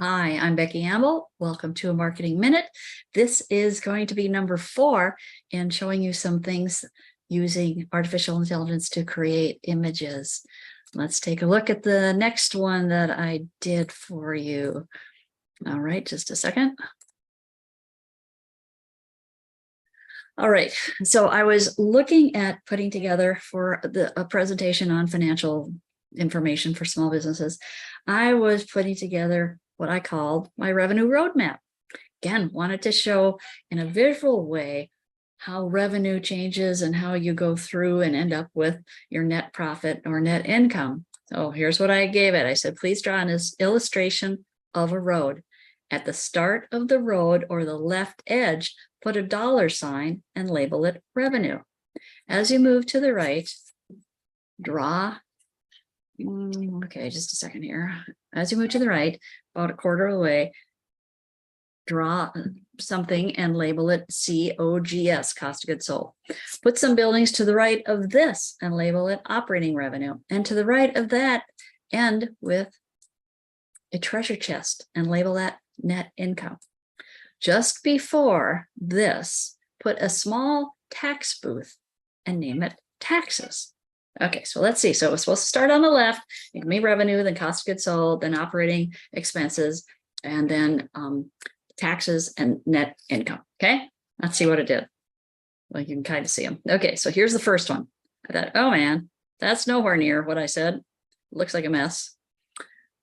Hi, I'm Becky Amble. Welcome to a Marketing Minute. This is going to be number 4 in showing you some things using artificial intelligence to create images. Let's take a look at the next one that I did for you. All right, just a second. All right, so I was looking at putting together for a presentation on financial information for small businesses. I was putting together what I called my revenue roadmap. Again, wanted to show in a visual way how revenue changes and how you go through and end up with your net profit or net income. So here's what I gave it. I said, please draw an illustration of a road. At the start of the road or the left edge, put a dollar sign and label it revenue. As you move to the right, draw. Okay, just a second here. As you move to the right, about a quarter of the way, draw something and label it COGS, cost of goods sold. Put some buildings to the right of this and label it operating revenue. And to the right of that, end with a treasure chest and label that net income. Just before this, put a small tax booth and name it taxes. Okay, so let's see. So it was supposed to start on the left, give me revenue, then cost of goods sold, then operating expenses, and then taxes and net income. Okay, let's see what it did. Well, you can kind of see them. Okay, so here's the first one. I thought, oh man, that's nowhere near what I said. Looks like a mess.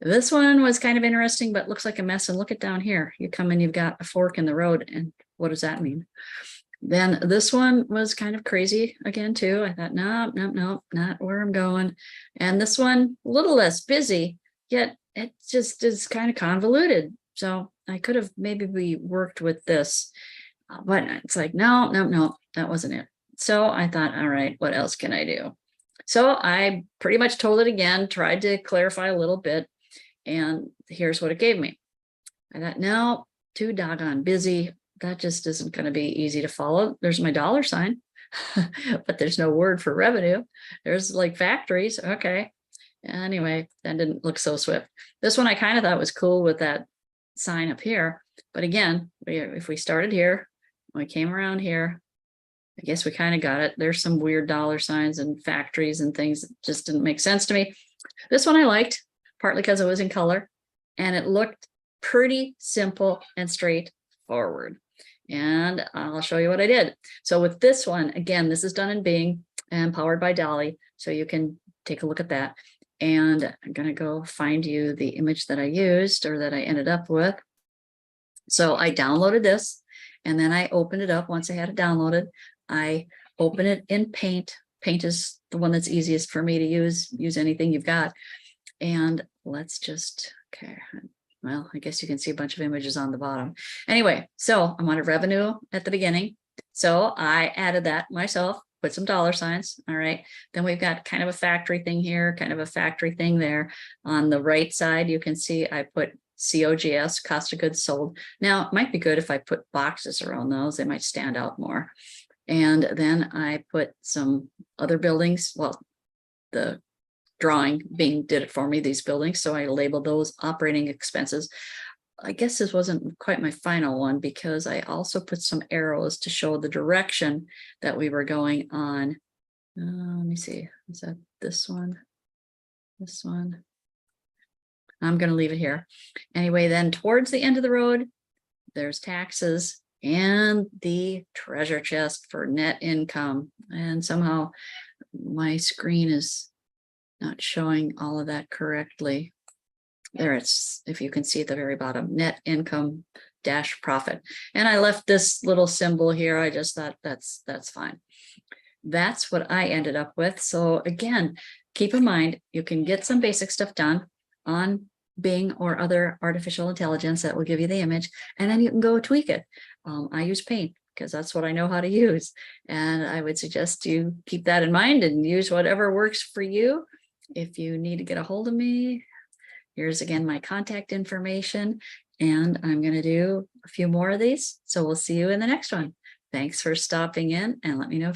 This one was kind of interesting, but looks like a mess. And look at down here. You come in, you've got a fork in the road. And what does that mean? Then this one was kind of crazy again, too. I thought, no, not where I'm going. And this one, a little less busy, yet it just is kind of convoluted. So I could have maybe worked with this, but it's like, no, that wasn't it. So I thought, all right, what else can I do? So I pretty much told it again, tried to clarify a little bit. And here's what it gave me. I thought, no, too doggone busy. That just isn't going to be easy to follow. There's my dollar sign, but there's no word for revenue. There's like factories. Okay. Anyway, that didn't look so swift. This one I kind of thought was cool with that sign up here. But again, if we started here, we came around here, I guess we kind of got it. There's some weird dollar signs and factories and things that just didn't make sense to me. This one I liked, partly because it was in color and it looked pretty simple and straightforward. And I'll show you what I did. So with this one, again, this is done in Bing and powered by Dolly. So you can take a look at that. And I'm going to go find you the image that I used or that I ended up with. So I downloaded this and then I opened it up. Once I had it downloaded, I open it in Paint. Paint is the one that's easiest for me to use anything you've got. And let's just, okay. Well, I guess you can see a bunch of images on the bottom. Anyway, so I wanted revenue at the beginning. So I added that myself, put some dollar signs. All right. Then we've got kind of a factory thing here, kind of a factory thing there. On the right side, you can see I put COGS, cost of goods sold. Now, it might be good if I put boxes around those. They might stand out more. And then I put some other buildings. Well, the drawing Bing did it for me, these buildings. So I labeled those operating expenses. I guess this wasn't quite my final one because I also put some arrows to show the direction that we were going on. Let me see. Is that this one? This one? I'm going to leave it here. Anyway, then towards the end of the road, there's taxes and the treasure chest for net income. And somehow my screen is not showing all of that correctly. There it's, if you can see at the very bottom, net income dash profit. And I left this little symbol here. I just thought that's fine. That's what I ended up with. So again, keep in mind, you can get some basic stuff done on Bing or other artificial intelligence that will give you the image, and then you can go tweak it. I use Paint because that's what I know how to use. And I would suggest you keep that in mind and use whatever works for you. If you need to get a hold of me, here's again my contact information, and I'm going to do a few more of these. So we'll see you in the next one. Thanks for stopping in and let me know.